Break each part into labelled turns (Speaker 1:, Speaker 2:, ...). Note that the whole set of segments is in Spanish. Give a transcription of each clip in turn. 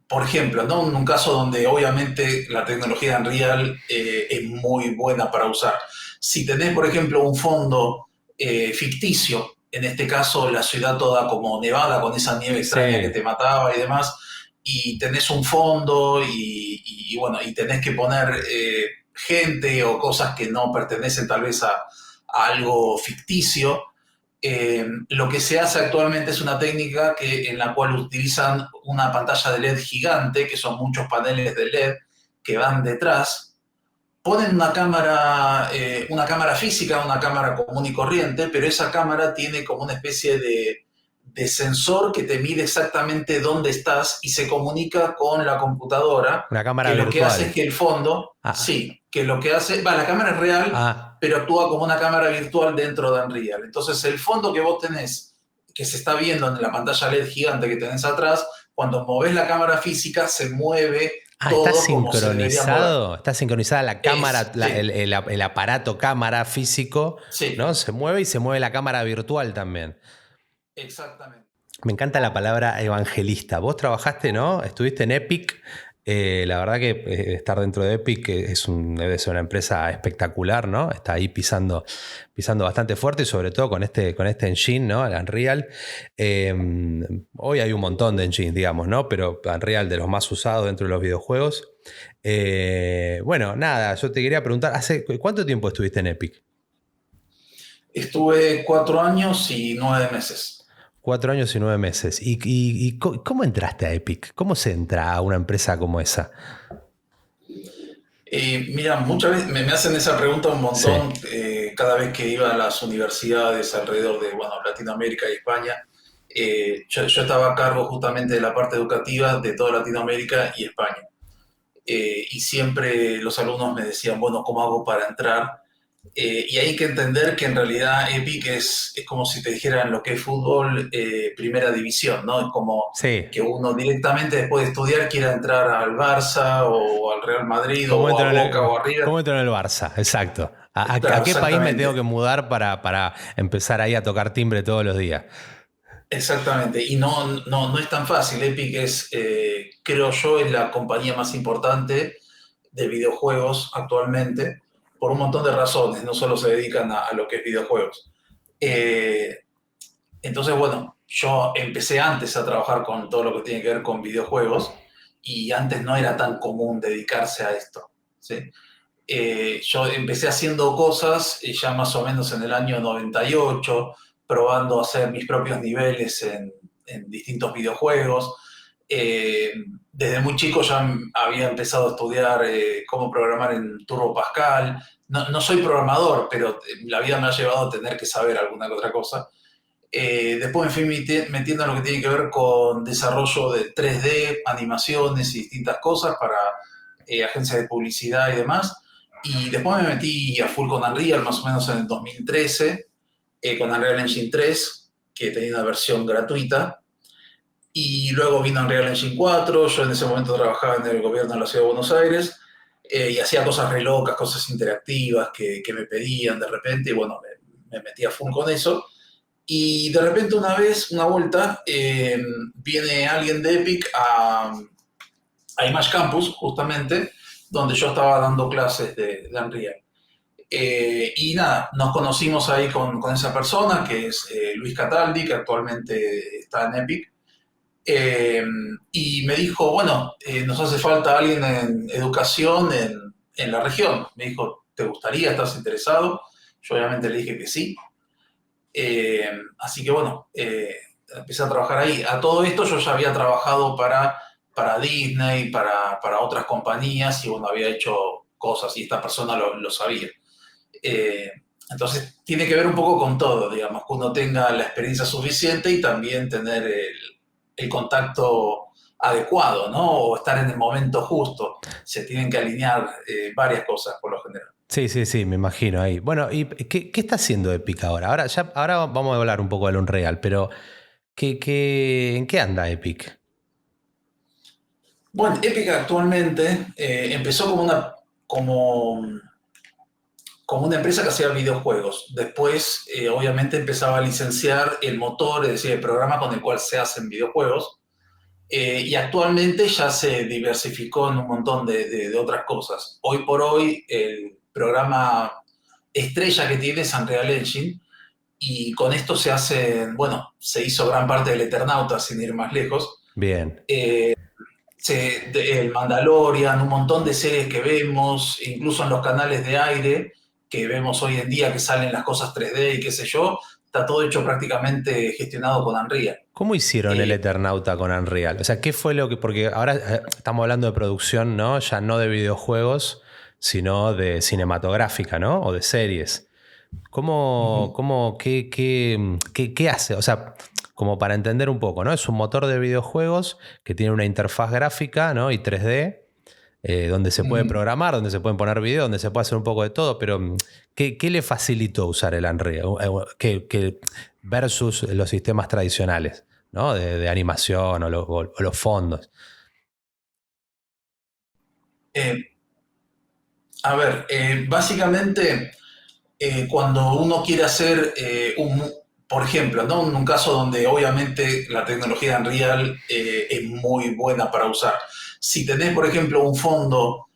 Speaker 1: por ejemplo, ¿no? En un caso donde obviamente la tecnología de Unreal es muy buena para usar. Si tenés, por ejemplo, un fondo ficticio, en este caso la ciudad toda como nevada con esa nieve extraña que
Speaker 2: Sí.
Speaker 1: te mataba y demás, y tenés un fondo y bueno, y tenés que poner gente o cosas que no pertenecen tal vez a algo ficticio, lo que se hace actualmente es una técnica en la cual utilizan una pantalla de LED gigante, que son muchos paneles de LED que van detrás, ponen una cámara física, una cámara común y corriente, pero esa cámara tiene como una especie de sensor que te mide exactamente dónde estás y se comunica con la computadora,
Speaker 2: Una cámara
Speaker 1: que lo que hace
Speaker 2: virtual.
Speaker 1: es que el fondo,
Speaker 2: Ah,
Speaker 1: sí, que lo que hace, la cámara es real,
Speaker 2: ah,
Speaker 1: pero actúa como una cámara virtual dentro de Unreal. Entonces el fondo que vos tenés, que se está viendo en la pantalla LED gigante que tenés atrás, cuando movés la cámara física se mueve
Speaker 2: está
Speaker 1: todo como se debería mover.
Speaker 2: sincronizado. Está sincronizada la cámara,
Speaker 1: Sí,
Speaker 2: el aparato cámara físico, ¿no?
Speaker 1: sí,
Speaker 2: Se mueve y se mueve la cámara virtual también.
Speaker 1: exactamente.
Speaker 2: Me encanta la palabra evangelista. Vos trabajaste, ¿no? Estuviste en Epic. La verdad que estar dentro de Epic debe ser una empresa espectacular, ¿no? Está ahí pisando bastante fuerte y sobre todo con este engine, ¿no? El Unreal. Eh, Hoy hay un montón de engines, digamos, ¿no? Pero Unreal de los más usados dentro de los videojuegos. Bueno, nada, yo te quería preguntar, ¿hace cuánto tiempo estuviste en Epic?
Speaker 1: Estuve 4 años y 9 meses.
Speaker 2: 4 años y 9 meses. ¿Y cómo entraste a Epic? ¿Cómo se entra a una empresa como esa?
Speaker 1: Mira, muchas veces me hacen esa pregunta un
Speaker 2: Sí.
Speaker 1: montón cada vez que iba a las universidades alrededor de, bueno, Latinoamérica y España. Yo estaba a cargo justamente de la parte educativa de toda Latinoamérica y España. Y siempre los alumnos me decían, bueno, ¿cómo hago para entrar? Y hay que entender que en realidad Epic es como si te dijeran lo que es fútbol primera división, ¿no? Es como
Speaker 2: Sí.
Speaker 1: que uno directamente después de estudiar quiera entrar al Barça o al Real Madrid
Speaker 2: ¿Cómo
Speaker 1: o a
Speaker 2: entro en
Speaker 1: Boca
Speaker 2: el,
Speaker 1: o a River.
Speaker 2: cómo entro en el Barça? Exacto. ¿A
Speaker 1: Claro,
Speaker 2: qué país me tengo
Speaker 1: exactamente.
Speaker 2: que mudar para empezar ahí a tocar timbre todos los días?
Speaker 1: Exactamente. Y no es tan fácil. Epic es, creo yo, es la compañía más importante de videojuegos actualmente por un montón de razones. No solo se dedican a lo que es videojuegos. Eh, Entonces, bueno, yo empecé antes a trabajar con todo lo que tiene que ver con videojuegos y antes no era tan común dedicarse a esto. ¿Sí? Yo empecé haciendo cosas ya más o menos en el año 98, probando a hacer mis propios niveles en distintos videojuegos. Eh, Desde muy chico ya había empezado a estudiar cómo programar en Turbo Pascal. No soy programador, pero la vida me ha llevado a tener que saber alguna que otra cosa. Después me fui metiendo en lo que tiene que ver con desarrollo de 3D, animaciones y distintas cosas para agencias de publicidad y demás. Y después me metí a full con Unreal, más o menos en el 2013, con Unreal Engine 3, que tenía una versión gratuita. Y luego vino Unreal Engine 4, yo en ese momento trabajaba en el gobierno de la ciudad de Buenos Aires y hacía cosas re locas, cosas interactivas que me pedían de repente, y bueno, me metí a full con eso. Y de repente una vez, una vuelta, viene alguien de Epic a Image Campus, justamente, donde yo estaba dando clases de Unreal. Y nada, nos conocimos ahí con esa persona, que es Luis Cataldi, que actualmente está en Epic. Eh, y me dijo, bueno, nos hace falta alguien en educación en la región. Me dijo, ¿te gustaría? ¿Estás interesado? Yo obviamente le dije que sí. Así que bueno, empecé a trabajar ahí. A todo esto yo ya había trabajado para Disney, para otras compañías y bueno, había hecho cosas y esta persona lo sabía. Eh, entonces tiene que ver un poco con todo, digamos, que uno tenga la experiencia suficiente y también tener el contacto adecuado, ¿no? O estar en el momento justo. Se tienen que alinear varias cosas por lo general.
Speaker 2: Sí, sí, sí, me imagino ahí. Bueno, ¿y qué está haciendo Epic ahora? Ahora vamos a hablar un poco del Unreal, pero ¿en qué anda Epic?
Speaker 1: Bueno, Epic actualmente empezó como, como una empresa que hacía videojuegos. Después, obviamente, empezaba a licenciar el motor, es decir, el programa con el cual se hacen videojuegos. Y actualmente ya se diversificó en un montón de otras cosas. Hoy por hoy el programa estrella que tiene es Unreal Engine y con esto se hace, bueno, se hizo gran parte del Eternauta sin ir más lejos.
Speaker 2: Bien.
Speaker 1: El Mandalorian, un montón de series que vemos, incluso en los canales de aire que vemos hoy en día que salen las cosas 3D y qué sé yo, está todo hecho prácticamente gestionado con Unreal.
Speaker 2: ¿Cómo hicieron el
Speaker 1: Eh,
Speaker 2: Eternauta con Unreal? O sea, ¿qué fue lo que...? Porque ahora estamos hablando de producción, ¿no? Ya no de videojuegos, sino de cinematográfica, ¿no? O de series.
Speaker 1: uh-huh.
Speaker 2: ¿Qué hace? O sea, como para entender un poco, ¿no? Es un motor de videojuegos que tiene una interfaz gráfica, ¿no? Y 3D, donde se puede
Speaker 1: Uh-huh.
Speaker 2: programar, donde se pueden poner videos, donde se puede hacer un poco de todo, pero ¿qué le facilitó usar el Unreal versus los sistemas tradicionales, ¿no? De animación o los fondos?
Speaker 1: Eh, a ver, básicamente cuando uno quiere hacer por ejemplo, ¿no? En un caso donde obviamente la tecnología de Unreal es muy buena para usar. Si tenés, por ejemplo, un fondo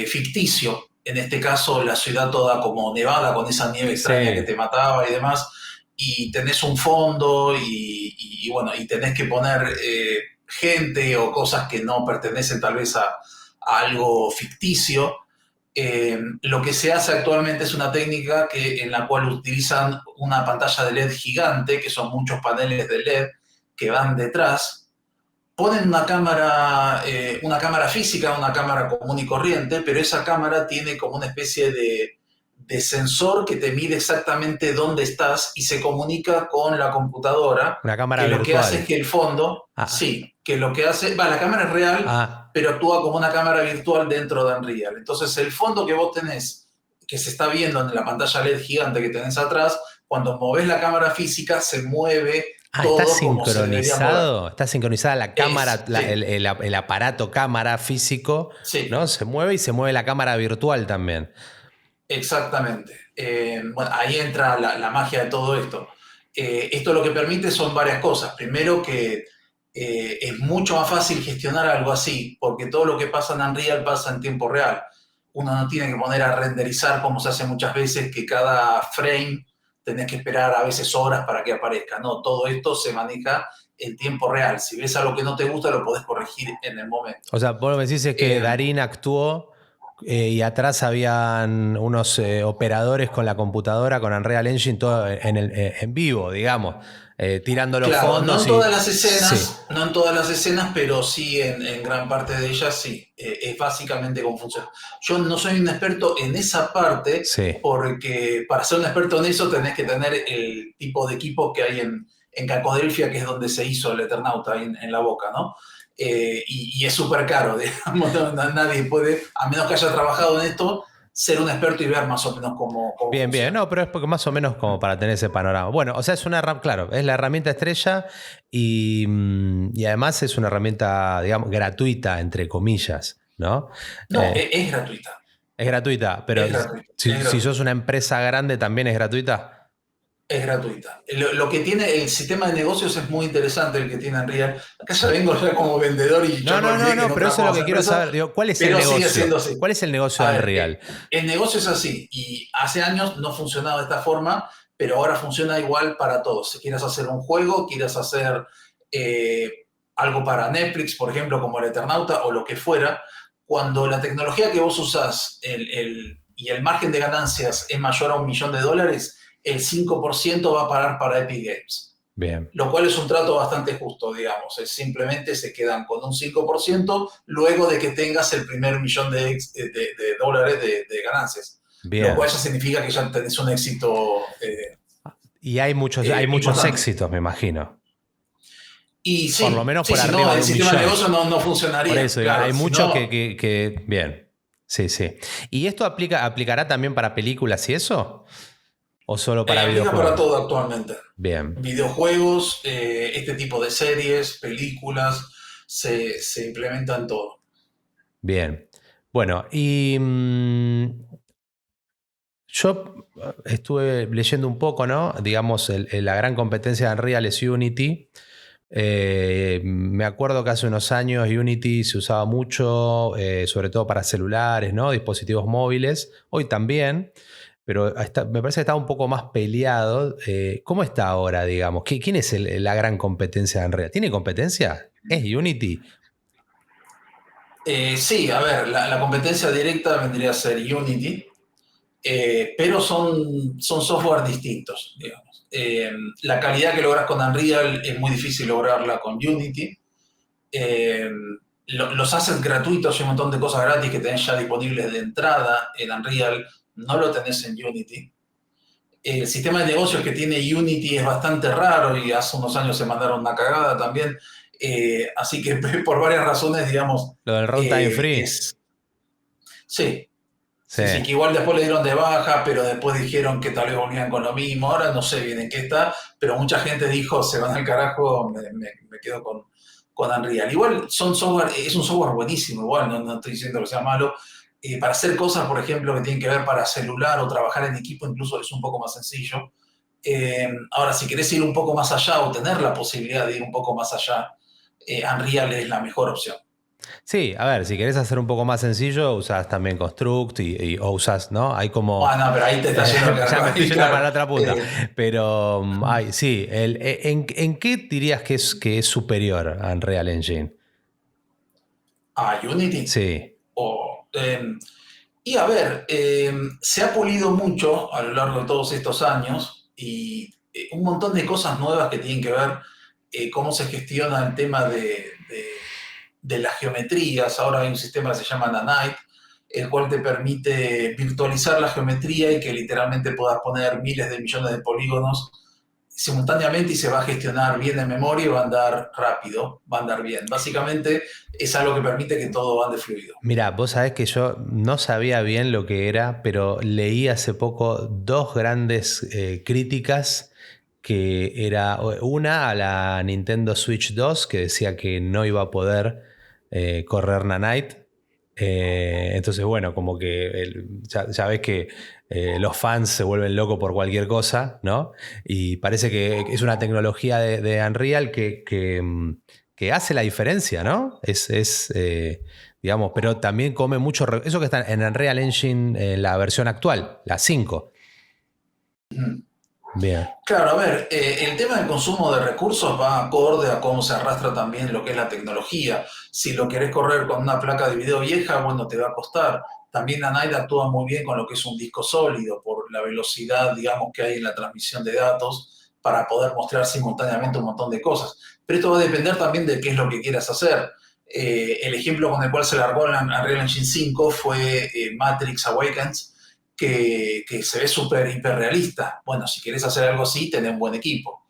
Speaker 1: ficticio, en este caso la ciudad toda como nevada con esa nieve extraña que
Speaker 2: Sí.
Speaker 1: te mataba y demás, y tenés un fondo y bueno, y tenés que poner gente o cosas que no pertenecen tal vez a algo ficticio, lo que se hace actualmente es una técnica en la cual utilizan una pantalla de LED gigante, que son muchos paneles de LED que van detrás, ponen una cámara física, una cámara común y corriente, pero esa cámara tiene como una especie de sensor que te mide exactamente dónde estás y se comunica con la computadora,
Speaker 2: Una cámara
Speaker 1: que lo que hace
Speaker 2: virtual.
Speaker 1: es que el fondo,
Speaker 2: Ah,
Speaker 1: sí, que lo que hace, la cámara es real,
Speaker 2: ah,
Speaker 1: pero actúa como una cámara virtual dentro de Unreal. Entonces el fondo que vos tenés, que se está viendo en la pantalla LED gigante que tenés atrás, cuando movés la cámara física se mueve
Speaker 2: está
Speaker 1: todo como se debería mover.
Speaker 2: sincronizado. Está sincronizada la cámara,
Speaker 1: Sí,
Speaker 2: el aparato cámara físico,
Speaker 1: sí,
Speaker 2: ¿no? Se mueve y se mueve la cámara virtual también.
Speaker 1: exactamente. Bueno, ahí entra la magia de todo esto. Esto lo que permite son varias cosas. Primero que es mucho más fácil gestionar algo así, porque todo lo que pasa en Unreal pasa en tiempo real. Uno no tiene que poner a renderizar como se hace muchas veces, que cada frame tenés que esperar a veces horas para que aparezca. No, todo esto se maneja en tiempo real. Si ves algo que no te gusta, lo podés corregir en el momento.
Speaker 2: O sea, vos lo que decís es que
Speaker 1: Eh,
Speaker 2: Darín actuó y atrás habían unos operadores con la computadora, con Unreal Engine, todo en vivo, digamos, tirando los
Speaker 1: Claro, no
Speaker 2: fondos
Speaker 1: en
Speaker 2: y...
Speaker 1: todas las
Speaker 2: Sí,
Speaker 1: escenas, no en todas las escenas, pero sí en gran parte de ellas sí. Es básicamente cómo funciona. Yo no soy un experto en esa parte,
Speaker 2: sí.
Speaker 1: porque para ser un experto en eso tenés que tener el tipo de equipo que hay en Cacodelfia, que es donde se hizo el Eternauta, en la Boca, ¿no? Y es súper caro, digamos, nadie puede, a menos que haya trabajado en esto, ser un experto y ver más o menos cómo
Speaker 2: Bien, bien,
Speaker 1: funciona.
Speaker 2: no, pero es porque más o menos como para tener ese panorama. Bueno, o sea, es una herramienta, claro, es la herramienta estrella y además es una herramienta, digamos, gratuita, entre comillas, ¿no?
Speaker 1: No,
Speaker 2: Eh,
Speaker 1: es gratuita,
Speaker 2: es gratuita, pero
Speaker 1: es gratuita, es
Speaker 2: si sos
Speaker 1: gratuita.
Speaker 2: una empresa grande también es gratuita.
Speaker 1: Es gratuita. Lo que tiene el sistema de negocios es muy interesante, el que tiene Unreal. Acá ya vengo ya como vendedor y ya
Speaker 2: No,
Speaker 1: me
Speaker 2: no, no,
Speaker 1: olvidé que
Speaker 2: no,
Speaker 1: no
Speaker 2: pero eso es lo
Speaker 1: trabajamos
Speaker 2: que
Speaker 1: en
Speaker 2: quiero
Speaker 1: empresa,
Speaker 2: saber. Digo, ¿cuál es el
Speaker 1: pero sigue
Speaker 2: negocio?
Speaker 1: siendo así.
Speaker 2: ¿Cuál es el negocio
Speaker 1: A
Speaker 2: de
Speaker 1: ver,
Speaker 2: Unreal?
Speaker 1: el negocio es así y hace años no funcionaba de esta forma, pero ahora funciona igual para todos. Si quieres hacer un juego, quieras hacer eh, algo para Netflix, por ejemplo, como el Eternauta o lo que fuera, cuando la tecnología que vos usás y el margen de ganancias es mayor a $1.000.000, el 5% va a parar para Epic Games,
Speaker 2: Bien,
Speaker 1: lo cual es un trato bastante justo, digamos. Es simplemente se quedan con un 5% luego de que tengas el primer millón de dólares de ganancias, lo cual
Speaker 2: bien.
Speaker 1: ya significa que ya tenés un éxito
Speaker 2: Y hay muchos
Speaker 1: importante.
Speaker 2: éxitos, me imagino.
Speaker 1: Y
Speaker 2: Por lo
Speaker 1: sí,
Speaker 2: menos
Speaker 1: sí,
Speaker 2: por
Speaker 1: si no,
Speaker 2: arriba de
Speaker 1: el
Speaker 2: un
Speaker 1: sistema de
Speaker 2: millón.
Speaker 1: negocio no
Speaker 2: Por
Speaker 1: funcionaría,
Speaker 2: eso, digo, hay
Speaker 1: claro. Si
Speaker 2: muchos
Speaker 1: no,
Speaker 2: bien. Sí, sí. ¿Y esto aplicará también para películas y eso? ¿O solo para
Speaker 1: aplica para
Speaker 2: videojuegos?
Speaker 1: todo actualmente.
Speaker 2: Bien,
Speaker 1: Videojuegos, este tipo de series, películas, se implementan todo.
Speaker 2: bien. Bueno, y yo estuve leyendo un poco, ¿no? Digamos, la gran competencia de Unreal es Unity, Me acuerdo que hace unos años Unity se usaba mucho, sobre todo para celulares, ¿no? Dispositivos móviles. Hoy también, pero me parece que está un poco más peleado. ¿Cómo está ahora, digamos? ¿Quién es la gran competencia de Unreal? ¿Tiene competencia? ¿Es Unity?
Speaker 1: Sí, a ver, la competencia directa vendría a ser Unity, pero son software distintos, digamos. La calidad que logras con Unreal es muy difícil lograrla con Unity. Eh, los assets gratuitos y un montón de cosas gratis que tenés ya disponibles de entrada en Unreal, no lo tenés en Unity. El sistema de negocios que tiene Unity es bastante raro y hace unos años se mandaron una cagada también. Así que por varias razones, digamos,
Speaker 2: Lo del runtime free.
Speaker 1: es... Sí,
Speaker 2: Sí.
Speaker 1: sí, sí, que igual después le dieron de baja, pero después dijeron que tal vez volvían con lo mismo. Ahora no sé bien en qué está, pero mucha gente dijo, se van al carajo, me quedo con Unreal. Igual son software, es un software buenísimo, igual, no estoy diciendo que sea malo. Para hacer cosas, por ejemplo, que tienen que ver para celular o trabajar en equipo, incluso es un poco más sencillo. Ahora, si querés ir un poco más allá o tener la posibilidad de ir un poco más allá, Unreal es la mejor opción.
Speaker 2: Sí, a ver, si querés hacer un poco más sencillo, usás también Construct o usás, ¿no? Hay como...
Speaker 1: Bueno, pero ahí te está yendo
Speaker 2: ya me estoy yendo para
Speaker 1: claro.
Speaker 2: la otra punta. Pero, sí, ¿en qué dirías que es superior a Unreal Engine?
Speaker 1: A Unity.
Speaker 2: Sí,
Speaker 1: O, y a ver, se ha pulido mucho a lo largo de todos estos años y un montón de cosas nuevas que tienen que ver cómo se gestiona el tema de las geometrías. Ahora hay un sistema que se llama Nanite, el cual te permite virtualizar la geometría y que literalmente puedas poner miles de millones de polígonos simultáneamente y se va a gestionar bien en memoria y va a andar rápido, va a andar bien. Básicamente es algo que permite que todo ande fluido.
Speaker 2: mira, vos sabés que yo no sabía bien lo que era, pero leí hace poco dos grandes críticas, que era una a la Nintendo Switch 2, que decía que no iba a poder correr Nanite. Entonces, bueno, como que ya ves que los fans se vuelven locos por cualquier cosa, ¿no? Y parece que es una tecnología de Unreal que hace la diferencia, ¿no? Digamos, pero también come mucho. Eso que está en Unreal Engine, la versión actual, la 5. Bien.
Speaker 1: Claro, a ver, el tema del consumo de recursos va acorde a cómo se arrastra también lo que es la tecnología. Si lo querés correr con una placa de video vieja, bueno, te va a costar. También Anide actúa muy bien con lo que es un disco sólido, por la velocidad, digamos, que hay en la transmisión de datos para poder mostrar simultáneamente un montón de cosas. Pero esto va a depender también de qué es lo que quieras hacer. El ejemplo con el cual se largó en Unreal Engine 5 fue Matrix Awakens, que se ve súper hiperrealista. Bueno, si quieres hacer algo así, tenés un buen equipo.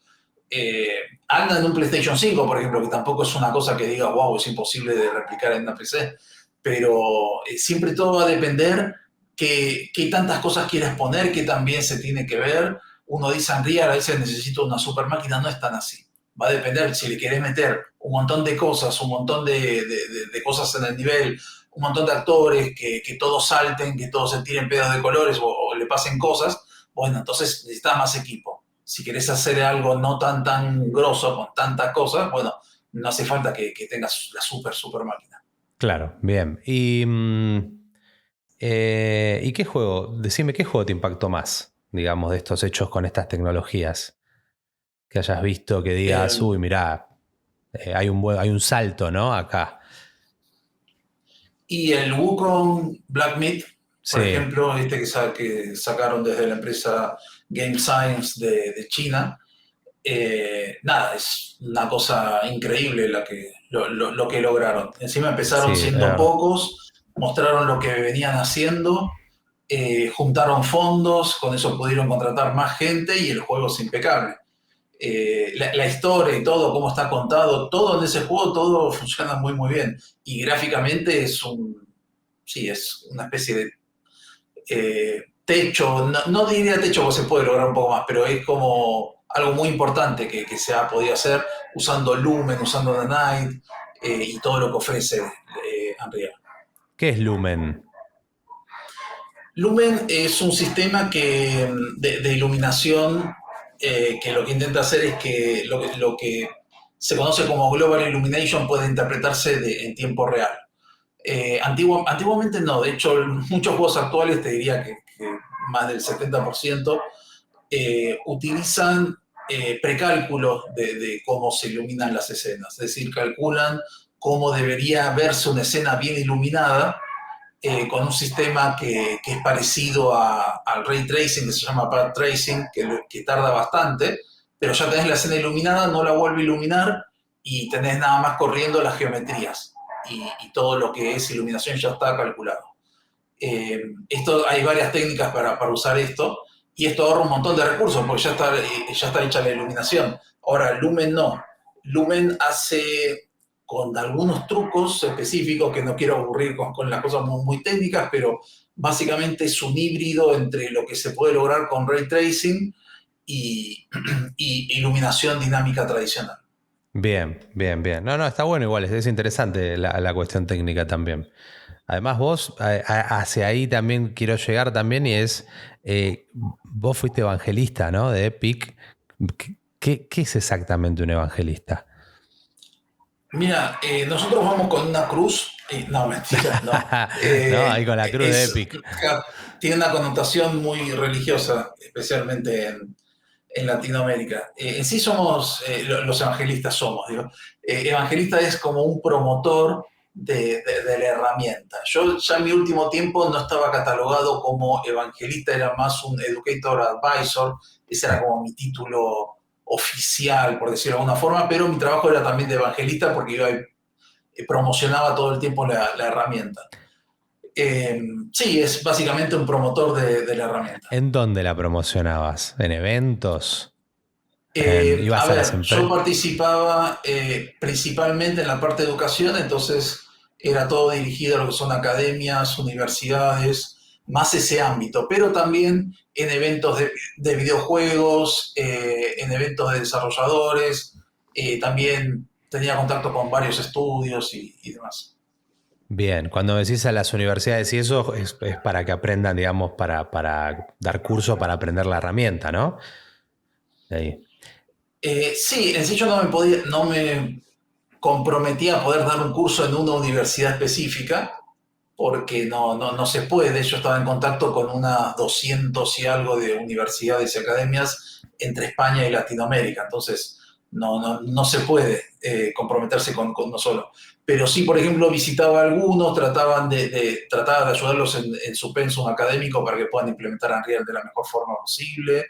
Speaker 1: Anda en un PlayStation 5, por ejemplo, que tampoco es una cosa que diga, wow, es imposible de replicar en una PC, pero siempre todo va a depender qué tantas cosas quieras poner, qué también se tiene que ver. Uno dice Unreal, a veces necesito una super máquina, no es tan así. Va a depender si le querés meter un montón de cosas, un montón de cosas en el nivel, un montón de actores, que todos salten, que todos se tiren pedos de colores o le pasen cosas, bueno, entonces necesitas más equipo. Si querés hacer algo no tan grosso, con tantas cosas, bueno, no hace falta que tengas la super máquina.
Speaker 2: Claro, bien. ¿Y qué juego? Decime, ¿qué juego te impactó más, digamos, de estos hechos con estas tecnologías? Que hayas visto, que digas,
Speaker 1: Eh,
Speaker 2: uy, mirá, hay un salto, ¿no? Acá.
Speaker 1: y el Wukong Black Myth, por
Speaker 2: Sí,
Speaker 1: ejemplo, que sacaron desde la empresa Game Science de China, nada, es una cosa increíble lo que lograron. Encima
Speaker 2: sí,
Speaker 1: empezaron
Speaker 2: es
Speaker 1: siendo
Speaker 2: verdad.
Speaker 1: pocos, mostraron lo que venían haciendo, juntaron fondos, con eso pudieron contratar más gente y el juego es impecable. La historia y todo, cómo está contado, todo en ese juego, todo funciona muy bien. Y gráficamente sí, es una especie de techo, no diría techo porque se puede lograr un poco más, pero es como algo muy importante que se ha podido hacer usando Lumen, usando Nanite y todo lo que ofrece Unreal.
Speaker 2: ¿Qué es Lumen?
Speaker 1: Lumen es un sistema de iluminación que lo que intenta hacer es que se conoce como Global Illumination, puede interpretarse en tiempo real. Antiguamente no, de hecho muchos juegos actuales, te diría que más del 70%, utilizan precálculos de cómo se iluminan las escenas, es decir, calculan cómo debería verse una escena bien iluminada con un sistema que es parecido al ray tracing, que se llama path tracing, que tarda bastante, pero ya tenés la escena iluminada, no la vuelve a iluminar y tenés nada más corriendo las geometrías y todo lo que es iluminación ya está calculado. Hay varias técnicas para usar esto y esto ahorra un montón de recursos porque ya está hecha la iluminación. Ahora, Lumen no. Lumen hace con algunos trucos específicos que no quiero aburrir con las cosas muy técnicas, pero básicamente es un híbrido entre lo que se puede lograr con ray tracing y iluminación dinámica tradicional.
Speaker 2: Bien, bien, bien. No, está bueno igual, es interesante la cuestión técnica también. Además vos, hacia ahí también quiero llegar también y es, vos fuiste evangelista, ¿no? De Epic. ¿Qué es exactamente un evangelista?
Speaker 1: Mira, nosotros vamos con una cruz. No, mentira, no.
Speaker 2: No, ahí con la cruz de Epic.
Speaker 1: Tiene una connotación muy religiosa, especialmente en Latinoamérica. En sí somos, los evangelistas somos, digo. Evangelista es como un promotor de la herramienta. Yo ya en mi último tiempo no estaba catalogado como evangelista, era más un educator advisor, ese era como mi título oficial, por decirlo de alguna forma, pero mi trabajo era también de evangelista porque yo promocionaba todo el tiempo la herramienta. Sí, es básicamente un promotor de la herramienta.
Speaker 2: ¿En dónde la promocionabas? ¿En eventos?
Speaker 1: A
Speaker 2: ¿Ibas a las
Speaker 1: ver, yo
Speaker 2: empresas?
Speaker 1: participaba principalmente en la parte de educación, entonces era todo dirigido a lo que son academias, universidades, más ese ámbito, pero también en eventos de videojuegos, en eventos de desarrolladores, también tenía contacto con varios estudios y demás.
Speaker 2: Bien, cuando decís a las universidades y eso es para que aprendan, digamos, para dar curso para aprender la herramienta, ¿no? Ahí.
Speaker 1: Sí, en sí yo no me comprometía a poder dar un curso en una universidad específica, porque no se puede. Yo estaba en contacto con unas 200 y algo de universidades y academias entre España y Latinoamérica, entonces no se puede comprometerse con uno solo. Pero sí, por ejemplo, visitaba a algunos, trataba de ayudarlos en su pensum académico para que puedan implementar Unreal de la mejor forma posible.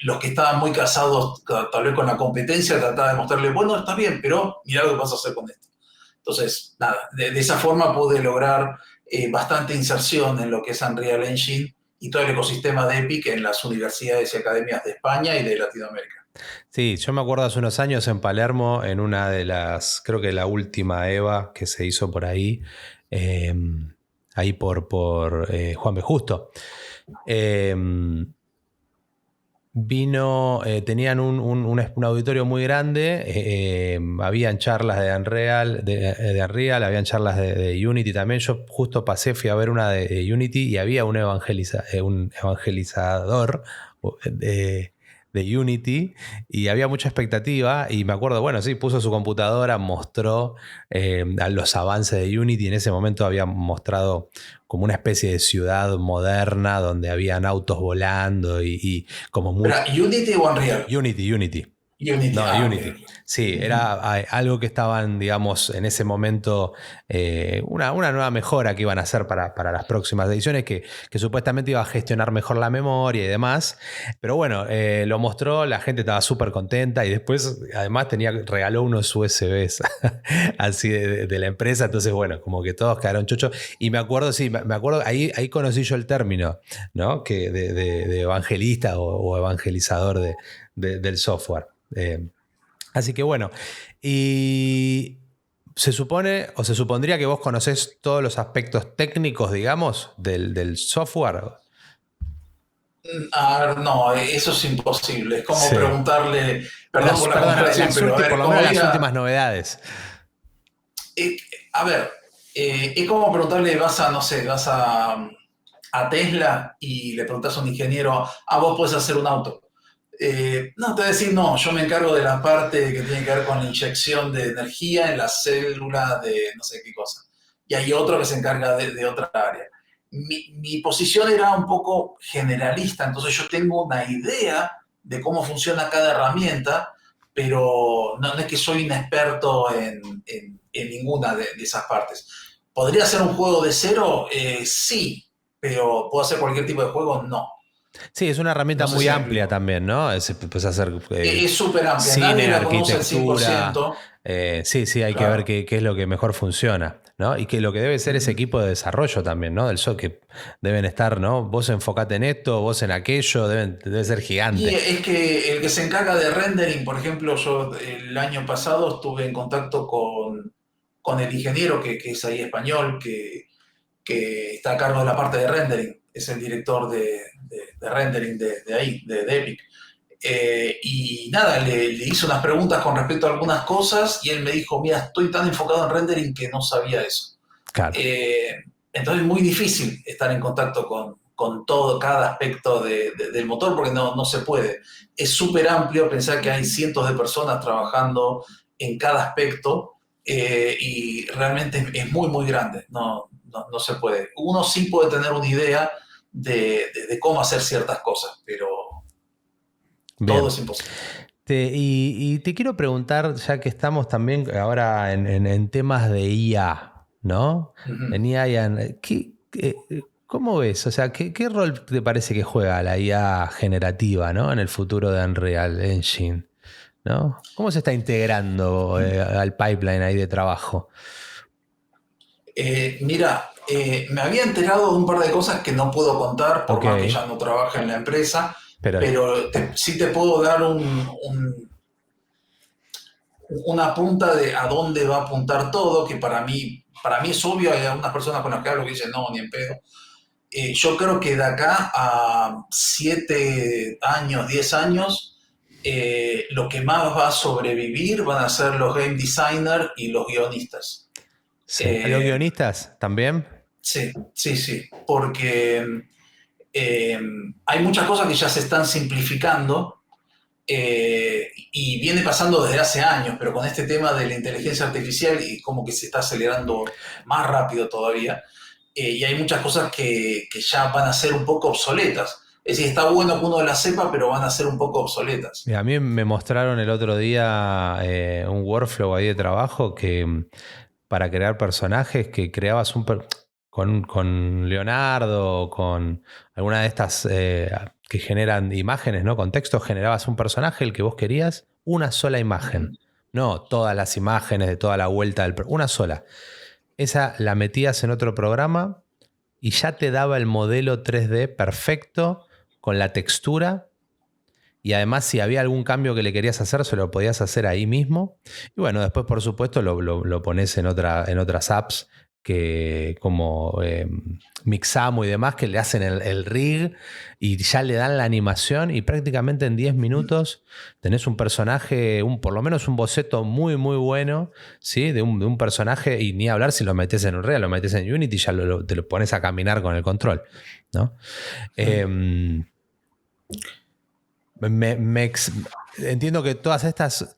Speaker 1: Los que estaban muy casados tal vez con la competencia, trataba de mostrarles, bueno, está bien, pero mira lo que vas a hacer con esto. Entonces, nada, de esa forma pude lograr bastante inserción en lo que es Unreal Engine y todo el ecosistema de Epic en las universidades y academias de España y de Latinoamérica.
Speaker 2: Sí, yo me acuerdo hace unos años en Palermo, en una de las, creo que la última EVA que se hizo por ahí, eh, ahí por Juan B. Justo. Eh, tenían un auditorio muy grande, habían charlas de Unreal, habían charlas de Unity también. Yo justo fui a ver una de Unity y había un evangelizador de Unity y había mucha expectativa y me acuerdo, bueno, sí, puso su computadora, mostró los avances de Unity. En ese momento había mostrado como una especie de ciudad moderna donde habían autos volando y como muy...
Speaker 1: ¿Unity o Unreal?
Speaker 2: Unity.
Speaker 1: Unity.
Speaker 2: No, Unity.
Speaker 1: Okay.
Speaker 2: Sí, era algo que estaban, digamos, en ese momento, una nueva mejora que iban a hacer para las próximas ediciones, que supuestamente iba a gestionar mejor la memoria y demás. Pero bueno, lo mostró, la gente estaba súper contenta y después, además, regaló unos USBs así de la empresa. Entonces, bueno, como que todos quedaron chochos. Y me acuerdo, ahí conocí yo el término, ¿no? Que de evangelista o evangelizador del software. Así que bueno, y se supone o se supondría que vos conocés todos los aspectos técnicos, digamos, del software.
Speaker 1: No, eso es imposible. Es como
Speaker 2: Sí.
Speaker 1: preguntarle, perdón por la comparación, pero a ver,
Speaker 2: por lo menos las últimas novedades.
Speaker 1: A ver, es como preguntarle, no sé, vas a Tesla y le preguntas a un ingeniero, vos puedes hacer un auto. No, te voy a decir, no, yo me encargo de la parte que tiene que ver con la inyección de energía en las células de no sé qué cosa. Y hay otro que se encarga de otra área. Mi posición era un poco generalista, entonces yo tengo una idea de cómo funciona cada herramienta, pero no es que soy un experto en ninguna de esas partes. ¿Podría ser un juego de cero? Sí, pero ¿puedo hacer cualquier tipo de juego? No.
Speaker 2: Sí, es una herramienta
Speaker 1: No sé
Speaker 2: muy
Speaker 1: si me
Speaker 2: amplia
Speaker 1: explico.
Speaker 2: también, ¿no? Puedes hacer
Speaker 1: Es súper amplia, nadie
Speaker 2: cine,
Speaker 1: la conoce al
Speaker 2: arquitectura.
Speaker 1: 100%.
Speaker 2: Sí, hay que ver
Speaker 1: Claro.
Speaker 2: qué es lo que mejor funciona, ¿no? Y que lo que debe ser ese
Speaker 1: Ujú.
Speaker 2: equipo de desarrollo también, ¿no? Del SOC, que deben estar, ¿no? Vos enfocate en esto, vos en aquello, debe ser
Speaker 1: Y
Speaker 2: gigante.
Speaker 1: es que el que se encarga de rendering, por ejemplo, yo el año pasado estuve en contacto con el ingeniero que es ahí español, que está a cargo de la parte de rendering, es el director de rendering de ahí, de Epic. Y nada, le hice unas preguntas con respecto a algunas cosas y él me dijo, mira, estoy tan enfocado en rendering que no sabía eso.
Speaker 2: Claro.
Speaker 1: Eh, entonces es muy difícil estar en contacto con todo, cada aspecto del motor porque no se puede. Es súper amplio pensar que hay cientos de personas trabajando en cada aspecto y realmente es muy, muy grande. No se puede. Uno sí puede tener una idea de cómo hacer ciertas cosas, pero todo
Speaker 2: Bien.
Speaker 1: es imposible.
Speaker 2: Y te quiero preguntar, ya que estamos también ahora en temas de IA, ¿no?
Speaker 1: Uh -huh.
Speaker 2: En IA, ¿cómo ves? O sea, ¿qué rol te parece que juega la IA generativa, ¿no? En el futuro de Unreal Engine, ¿no? ¿Cómo se está integrando al pipeline ahí de trabajo?
Speaker 1: Mira, me había enterado de un par de cosas que no puedo contar, por
Speaker 2: Ok,
Speaker 1: más que ya no trabaje en la empresa,
Speaker 2: pero
Speaker 1: pero sí te puedo dar una punta de a dónde va a apuntar todo, que para mí es obvio, hay algunas personas con las que hablo que dicen, no, ni en pedo. Yo creo que de acá a 7 años, 10 años, lo que más va a sobrevivir van a ser los game designers y los guionistas.
Speaker 2: sí. ¿Los
Speaker 1: Eh,
Speaker 2: guionistas también?
Speaker 1: sí, sí, sí, porque eh, hay muchas cosas que ya se están simplificando y viene pasando desde hace años, pero con este tema de la inteligencia artificial y como que se está acelerando más rápido todavía, y hay muchas cosas que ya van a ser un poco obsoletas. Es decir, está bueno que uno las sepa, pero van a ser un poco obsoletas.
Speaker 2: Mira, a mí me mostraron el otro día un workflow ahí de trabajo que para crear personajes que creabas con Leonardo o con alguna de estas que generan imágenes, ¿no? Con texto, generabas un personaje el que vos querías, una sola
Speaker 1: Uh -huh.
Speaker 2: imagen. No todas las imágenes de toda la vuelta una sola. Esa la metías en otro programa y ya te daba el modelo 3D perfecto con la textura y además si había algún cambio que le querías hacer, se lo podías hacer ahí mismo. Y bueno, después por supuesto lo pones en otras apps que como Mixamo y demás que le hacen el rig y ya le dan la animación y prácticamente en 10 minutos tenés un personaje, por lo menos un boceto muy muy bueno, ¿sí? de un personaje y ni hablar si lo metes en Unreal, lo metes en Unity y ya te lo pones a caminar con el control, ¿no? Entiendo que todas estas,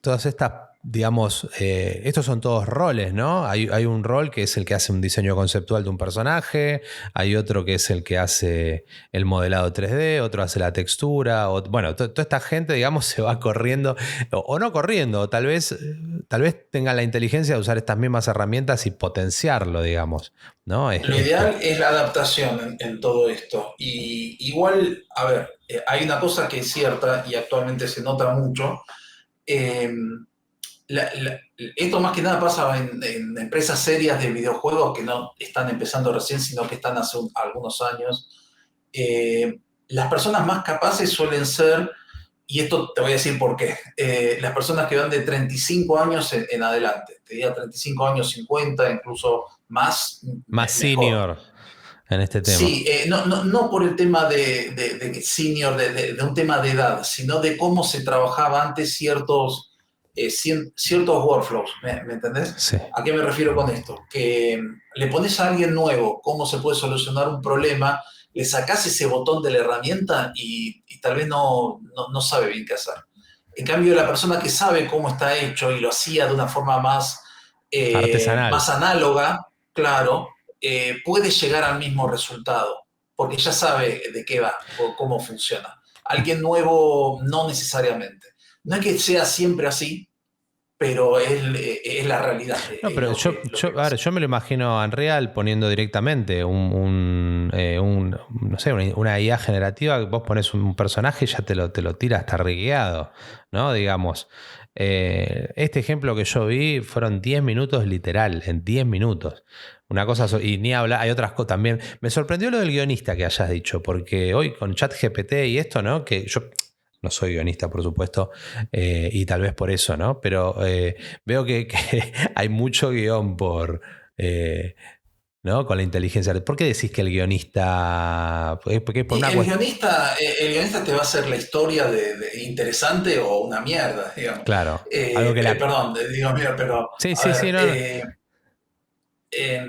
Speaker 2: digamos, estos son todos roles, ¿no? Hay un rol que es el que hace un diseño conceptual de un personaje, hay otro que es el que hace el modelado 3D, otro hace la textura, bueno, toda esta gente, digamos, se va corriendo, o no corriendo, tal vez tengan la inteligencia de usar estas mismas herramientas y potenciarlo, digamos, ¿no?
Speaker 1: Lo ideal es la adaptación en todo esto. Y igual, a ver, hay una cosa que es cierta y actualmente se nota mucho. Eh, esto más que nada pasa en empresas serias de videojuegos que no están empezando recién, sino que están hace algunos años. Las personas más capaces suelen ser, y esto te voy a decir por qué, las personas que van de 35 años en adelante. Te diría 35 años, 50, incluso más,
Speaker 2: Más
Speaker 1: mejor.
Speaker 2: senior en este tema.
Speaker 1: Sí, no por el tema de senior, de un tema de edad, sino de cómo se trabajaba antes ciertos workflows, ¿me entendés?
Speaker 2: Sí.
Speaker 1: ¿A qué me refiero con esto? Que le pones a alguien nuevo cómo se puede solucionar un problema le sacás ese botón de la herramienta y tal vez no sabe bien qué hacer. En cambio, la persona que sabe cómo está hecho y lo hacía de una forma más
Speaker 2: Artesanal.
Speaker 1: análoga, claro, puede llegar al mismo resultado, porque ya sabe de qué va o cómo funciona. Alguien nuevo no necesariamente. No es que sea siempre así, pero es la realidad,
Speaker 2: No,
Speaker 1: es
Speaker 2: pero
Speaker 1: lo que
Speaker 2: a ver,
Speaker 1: pasa.
Speaker 2: yo me lo imagino a Unreal poniendo directamente no sé, una IA generativa, que vos pones un personaje y ya te lo tira hasta rigueado, ¿no? Digamos. Este ejemplo que yo vi fueron 10 minutos literal, en 10 minutos. Una cosa, y ni hablar, hay otras cosas también. Me sorprendió lo del guionista que hayas dicho, porque hoy con ChatGPT y esto, ¿no? Que yo no soy guionista, por supuesto, y tal vez por eso, ¿no? Pero veo que hay mucho guión eh, ¿no? Con la inteligencia. ¿Por qué decís que el guionista? Porque es por
Speaker 1: Y
Speaker 2: una cuestión.
Speaker 1: el guionista te va a hacer la historia de interesante o una mierda, digamos.
Speaker 2: Claro, algo que la.
Speaker 1: Perdón, digo mierda, pero
Speaker 2: Sí,
Speaker 1: a
Speaker 2: sí, sí,
Speaker 1: ver,
Speaker 2: no, no.
Speaker 1: eh,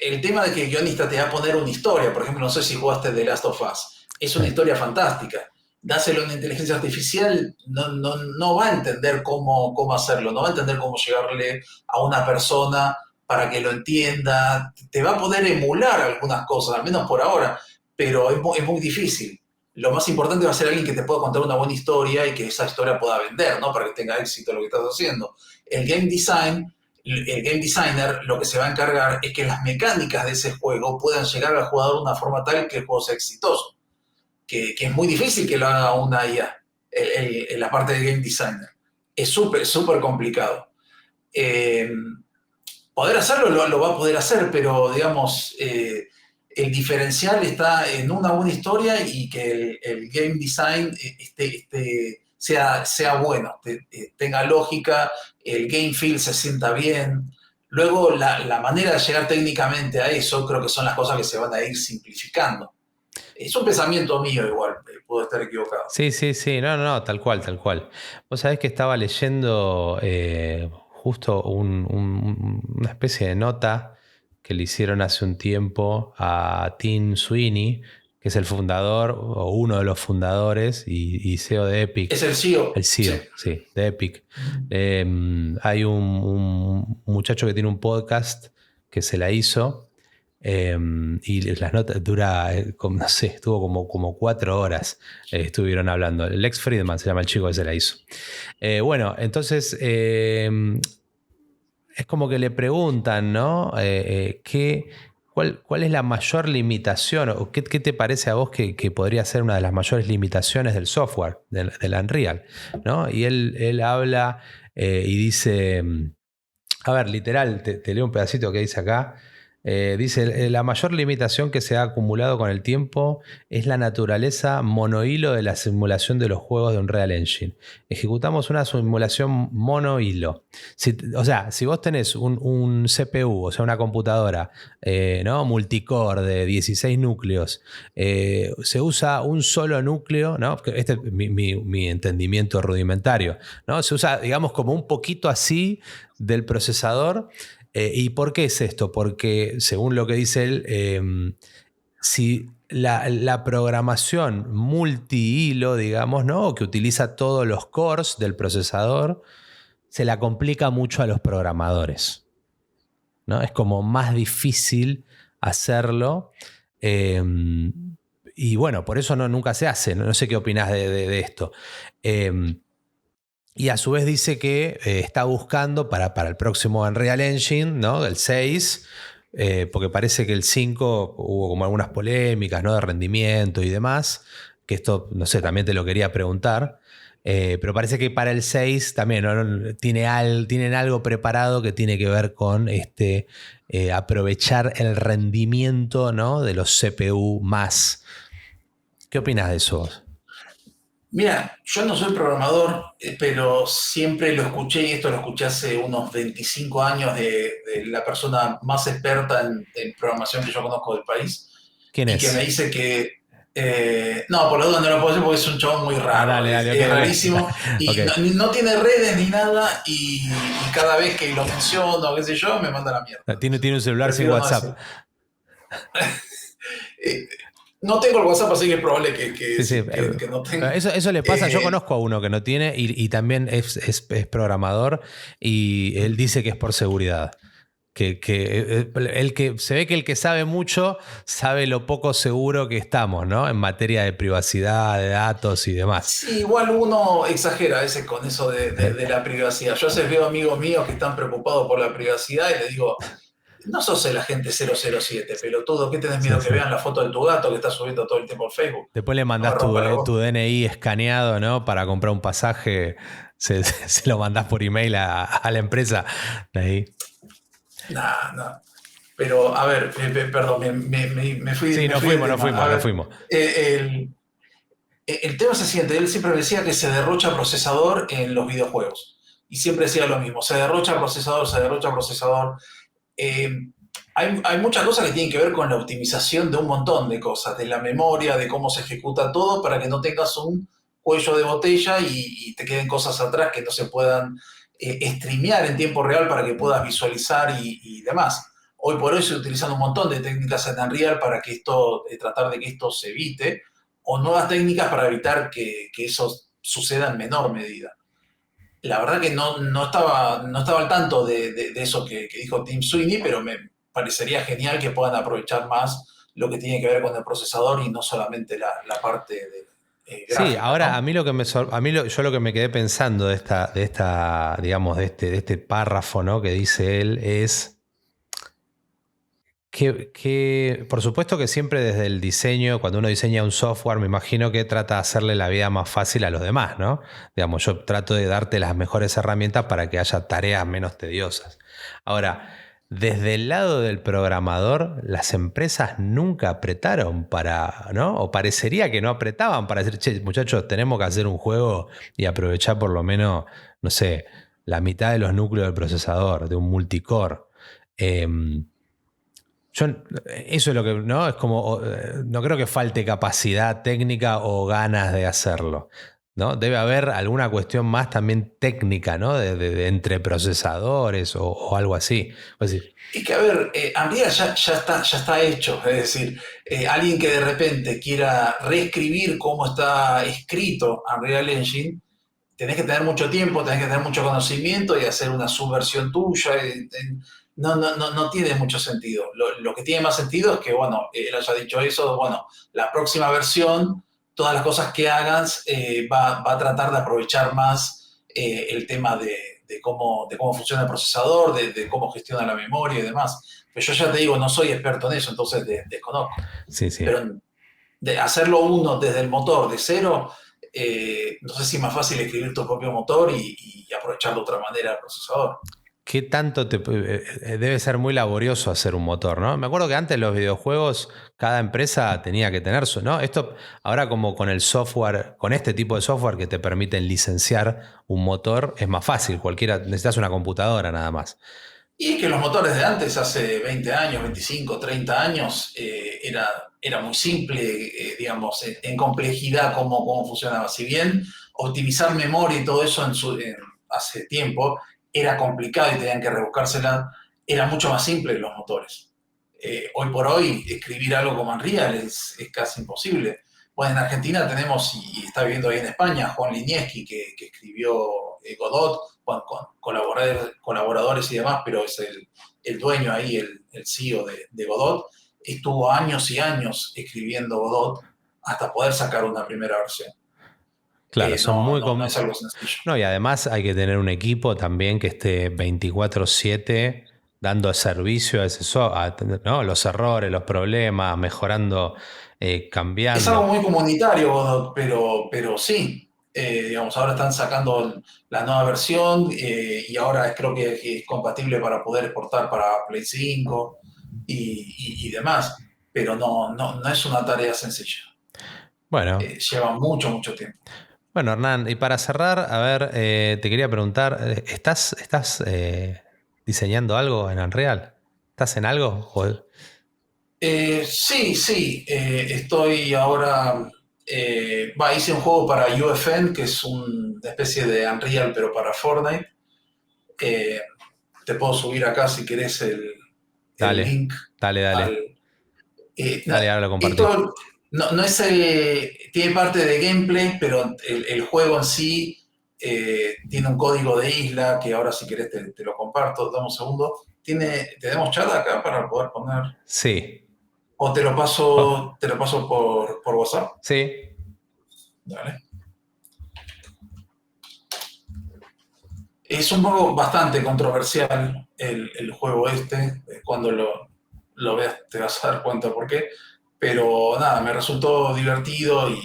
Speaker 1: el tema de que el guionista te va a poner una historia, por ejemplo, no sé si jugaste The Last of Us, es
Speaker 2: Sí.
Speaker 1: una historia fantástica. Dáselo a una inteligencia artificial, no va a entender cómo hacerlo, no va a entender cómo llegarle a una persona para que lo entienda. Te va a poder emular algunas cosas, al menos por ahora, pero es muy difícil. Lo más importante va a ser alguien que te pueda contar una buena historia y que esa historia pueda vender, ¿no? Para que tenga éxito lo que estás haciendo. El game designer lo que se va a encargar es que las mecánicas de ese juego puedan llegar al jugador de una forma tal que el juego sea exitoso, que es muy difícil que lo haga una IA, la parte del game designer. Es súper complicado. Eh, Poder hacerlo lo va a poder hacer, pero digamos, el diferencial está en una buena historia y que el game design sea bueno, tenga lógica, el game feel se sienta bien. Luego, la manera de llegar técnicamente a eso creo que son las cosas que se van a ir simplificando. Es un pensamiento mío igual, puedo estar equivocado.
Speaker 2: Sí, sí, sí, no, no, no, tal cual, tal cual. Vos sabés que estaba leyendo justo una especie de nota que le hicieron hace un tiempo a Tim Sweeney, que es el fundador o uno de los fundadores y CEO de
Speaker 1: Es
Speaker 2: Epic.
Speaker 1: el CEO,
Speaker 2: El
Speaker 1: sí.
Speaker 2: CEO, sí, de Epic. Hay un muchacho que tiene un podcast que se la hizo. Y las notas dura, no sé, estuvo como 4 horas, estuvieron hablando. Lex Friedman se llama el chico que se la hizo. Bueno, entonces es como que le preguntan, ¿no? ¿Cuál es la mayor limitación o qué te parece a vos que podría ser una de las mayores limitaciones del software, del Unreal? ¿No? Y él habla y dice, a ver, literal, te leo un pedacito que dice acá. Dice, la mayor limitación que se ha acumulado con el tiempo es la naturaleza monohilo de la simulación de los juegos de Unreal Engine. Ejecutamos una simulación monohilo. O sea, si vos tenés un CPU, o sea, una computadora ¿no? Multicore de 16 núcleos, se usa un solo núcleo, ¿no? Este es mi entendimiento rudimentario, ¿no? Se usa, digamos, como un poquito así del procesador. ¿Y por qué es esto? Porque, según lo que dice él, si la programación multihilo, digamos, ¿no? Que utiliza todos los cores del procesador, se la complica mucho a los programadores, ¿no? Es como más difícil hacerlo. eh, y bueno, por eso nunca se hace. No sé qué opinás de esto. Y a su vez dice que está buscando para el próximo Unreal Engine, ¿no? El 6, porque parece que el 5 hubo como algunas polémicas, ¿no? De rendimiento y demás, que esto, no sé, también te lo quería preguntar, pero parece que para el 6 también, ¿no? Tienen algo preparado que tiene que ver con aprovechar el rendimiento, ¿no? De los CPU más. ¿Qué opinas de eso vos?
Speaker 1: Mira, yo no soy programador, pero siempre lo escuché, y esto lo escuché hace unos 25 años de la persona más experta en programación que yo conozco del país,
Speaker 2: ¿Quién
Speaker 1: y que me
Speaker 2: es?
Speaker 1: dice que, no, por lo tanto no lo puedo decir porque es un chabón muy
Speaker 2: Ah,
Speaker 1: raro,
Speaker 2: dale, dale, ok,
Speaker 1: es
Speaker 2: ok.
Speaker 1: rarísimo, y
Speaker 2: Ok.
Speaker 1: no tiene redes ni nada, y cada vez que lo menciono, qué sé yo, me manda la mierda.
Speaker 2: Tiene un celular sin
Speaker 1: Prefiero no
Speaker 2: WhatsApp.
Speaker 1: decir. Eh, No tengo el WhatsApp, así que es probable
Speaker 2: Sí, sí.
Speaker 1: que no tenga.
Speaker 2: Eso le pasa, yo conozco a uno que no tiene y también es programador y él dice que es por seguridad. El que se ve que el que sabe mucho sabe lo poco seguro que estamos, ¿no? En materia de privacidad, de datos y demás.
Speaker 1: Sí, igual uno exagera a veces con eso de la privacidad. Yo a veces veo amigos míos que están preocupados por la privacidad y les digo, no sos el agente 007, pelotudo, ¿qué tenés
Speaker 2: Sí,
Speaker 1: miedo que
Speaker 2: sí.
Speaker 1: vean la foto de tu gato que está subiendo todo el tiempo al Facebook?
Speaker 2: Después le
Speaker 1: No me
Speaker 2: mandás
Speaker 1: rompa la voz.
Speaker 2: tu DNI escaneado, ¿no? Para comprar un pasaje, se lo mandás por email a la empresa. Ahí.
Speaker 1: Nah, no. Pero, a ver, perdón,
Speaker 2: Sí,
Speaker 1: me fui del tema. A
Speaker 2: nos
Speaker 1: ver,
Speaker 2: fuimos.
Speaker 1: el tema es el siguiente, él siempre decía que se derrocha procesador en los videojuegos. Y siempre decía lo mismo, se derrocha procesador, se derrocha procesador. Eh, hay muchas cosas que tienen que ver con la optimización de un montón de cosas, de la memoria, de cómo se ejecuta todo, para que no tengas un cuello de botella y te queden cosas atrás que no se puedan streamear en tiempo real para que puedas visualizar y demás. Hoy por hoy se utilizan un montón de técnicas en Unreal para que esto, tratar de que esto se evite, o nuevas técnicas para evitar que eso suceda en menor medida. La verdad que no estaba al tanto de eso que dijo Tim Sweeney, pero me parecería genial que puedan aprovechar más lo que tiene que ver con el procesador y no solamente la parte
Speaker 2: Sí,
Speaker 1: gráfica,
Speaker 2: ahora a
Speaker 1: ¿no?
Speaker 2: mí lo que yo lo que me quedé pensando digamos, de este párrafo, ¿no? Que dice él es que, por supuesto que siempre desde el diseño, cuando uno diseña un software, me imagino que trata de hacerle la vida más fácil a los demás, ¿no? Digamos, yo trato de darte las mejores herramientas para que haya tareas menos tediosas. Ahora, desde el lado del programador, las empresas nunca apretaron para, ¿no? O parecería que no apretaban para decir, che, muchachos, tenemos que hacer un juego y aprovechar por lo menos, no sé, la mitad de los núcleos del procesador, de un multicore. Yo, eso es lo que, ¿no? Es como, no creo que falte capacidad técnica o ganas de hacerlo, ¿no? Debe haber alguna cuestión más también técnica, ¿no? De entre procesadores o algo así. Es decir,
Speaker 1: Y que, a ver, Unreal ya está hecho. Es decir, alguien que de repente quiera reescribir cómo está escrito Unreal Engine, tenés que tener mucho tiempo, tenés que tener mucho conocimiento y hacer una subversión tuya. No tiene mucho sentido. Lo que tiene más sentido es que, bueno, él haya dicho eso, bueno, la próxima versión, todas las cosas que hagas, va a tratar de aprovechar más el tema de cómo funciona el procesador, de cómo gestiona la memoria y demás. Pero yo ya te digo, no soy experto en eso, entonces desconozco.
Speaker 2: sí, sí.
Speaker 1: Pero de hacerlo uno desde el motor, de cero, no sé si es más fácil escribir tu propio motor y aprovechar de otra manera el procesador.
Speaker 2: ¿Qué tanto debe ser muy laborioso hacer un motor, ¿no? Me acuerdo que antes los videojuegos, cada empresa tenía que tener su, ¿no? Esto ahora como con el software, con este tipo de software que te permiten licenciar un motor, es más fácil. Cualquiera, necesitas una computadora nada más.
Speaker 1: Y que los motores de antes, hace 20 años, 25, 30 años, era muy simple, digamos, en complejidad cómo funcionaba. Si bien optimizar memoria y todo eso hace tiempo era complicado y tenían que rebuscársela, era mucho más simple que los motores. Hoy por hoy, escribir algo como Unreal es casi imposible. Bueno, en Argentina tenemos, y está viviendo ahí en España, Juan Linieski, que escribió Godot, con colaboradores y demás, pero es el dueño ahí, el CEO de Godot. Estuvo años y años escribiendo Godot hasta poder sacar una primera versión.
Speaker 2: Claro, son muy...
Speaker 1: No es algo sencillo.
Speaker 2: No, y además hay que tener un equipo también que esté 24/7 dando servicio a ese ¿no? Los errores, los problemas, mejorando,
Speaker 1: Es algo
Speaker 2: cambiando.
Speaker 1: muy comunitario, pero sí. Digamos, ahora están sacando la nueva versión y ahora creo que es compatible para poder exportar para Play 5 y demás. Pero no es una tarea sencilla.
Speaker 2: Bueno,
Speaker 1: Lleva mucho tiempo.
Speaker 2: bueno, Hernán, y para cerrar, a ver, te quería preguntar, ¿estás diseñando algo en Unreal? ¿Estás en algo?
Speaker 1: Sí, estoy ahora. Hice un juego para UFN, que es una especie de Unreal, pero para Fortnite. Eh, Te puedo subir acá si querés el
Speaker 2: Dale,
Speaker 1: link
Speaker 2: dale,
Speaker 1: al.
Speaker 2: dale, ahora lo
Speaker 1: Esto
Speaker 2: compartí.
Speaker 1: No es tiene parte de gameplay, pero el juego en sí tiene un código de isla que ahora si querés te lo comparto, dame un segundo. ¿Tenemos chat acá para poder poner?
Speaker 2: Sí.
Speaker 1: O
Speaker 2: Oh,
Speaker 1: te lo paso por WhatsApp.
Speaker 2: sí.
Speaker 1: Dale. Es un poco bastante controversial el juego este. Cuando lo veas te vas a dar cuenta por qué. Pero nada, me resultó divertido y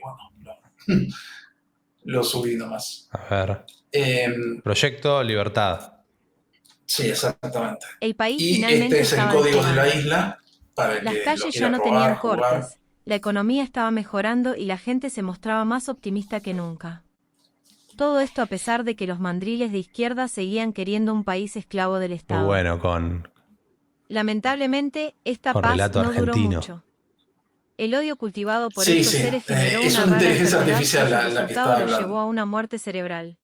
Speaker 1: bueno, lo subí nomás.
Speaker 2: A ver.
Speaker 1: Eh,
Speaker 2: Proyecto Libertad.
Speaker 1: sí, exactamente.
Speaker 3: El país
Speaker 1: Y este
Speaker 3: finalmente
Speaker 1: es el
Speaker 3: estaba
Speaker 1: código de la
Speaker 3: despegando.
Speaker 1: isla para el
Speaker 3: Las
Speaker 1: que lo
Speaker 3: calles ya
Speaker 1: quiera
Speaker 3: no tenían
Speaker 1: probar, jugar.
Speaker 3: cortes, la economía estaba mejorando y la gente se mostraba más optimista que nunca. Todo esto a pesar de que los mandriles de izquierda seguían queriendo un país esclavo del
Speaker 2: Muy
Speaker 3: Estado.
Speaker 2: bueno,
Speaker 3: Lamentablemente, esta
Speaker 2: con
Speaker 3: paz
Speaker 2: relato
Speaker 3: no duró
Speaker 2: argentino.
Speaker 3: mucho. El odio cultivado por
Speaker 1: Sí,
Speaker 3: estos
Speaker 1: sí.
Speaker 3: seres generó
Speaker 1: Es
Speaker 3: una
Speaker 1: una
Speaker 3: rara
Speaker 1: inteligencia
Speaker 3: enfermedad
Speaker 1: artificial
Speaker 3: cuyo
Speaker 1: la que
Speaker 3: resultado
Speaker 1: está
Speaker 3: los llevó
Speaker 1: hablando.
Speaker 3: a una muerte cerebral.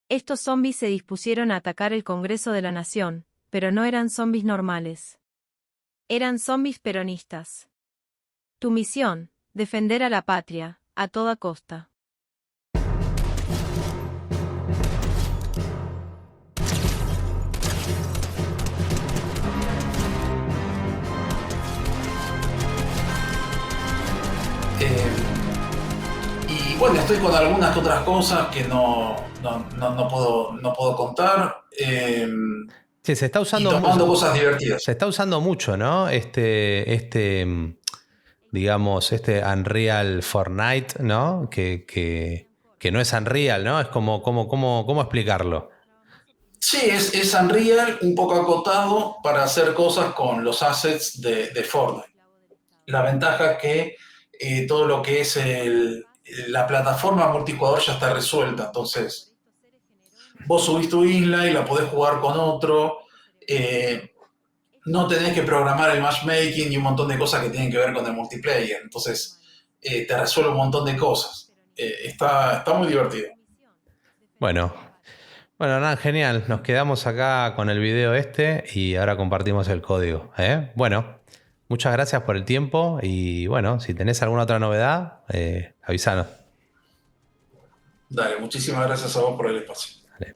Speaker 3: Estos zombies se dispusieron a atacar el Congreso de la Nación, pero no eran zombies normales. Eran zombies peronistas. Tu misión, defender a la patria, a toda costa.
Speaker 1: Y bueno, estoy con algunas otras cosas que no puedo contar.
Speaker 2: Sí, se está
Speaker 1: Y
Speaker 2: usando
Speaker 1: tomando
Speaker 2: mucho.
Speaker 1: cosas divertidas.
Speaker 2: Se está usando mucho, ¿no? Digamos, este Unreal Fortnite, ¿no? Que no es Unreal, ¿no? Es ¿cómo explicarlo?
Speaker 1: Sí, es Unreal un poco acotado para hacer cosas con los assets de Fortnite. La ventaja es que todo lo que es la plataforma multijugador ya está resuelta. Entonces, vos subís tu isla y la podés jugar con otro. Eh, no tenés que programar el matchmaking y un montón de cosas que tienen que ver con el multiplayer. Entonces, te resuelve un montón de cosas. Está muy divertido.
Speaker 2: Bueno, bueno, nada, genial. Nos quedamos acá con el video este y ahora compartimos el código, ¿eh? Bueno, muchas gracias por el tiempo y bueno, si tenés alguna otra novedad, avísanos.
Speaker 1: Dale, muchísimas gracias a vos por el espacio.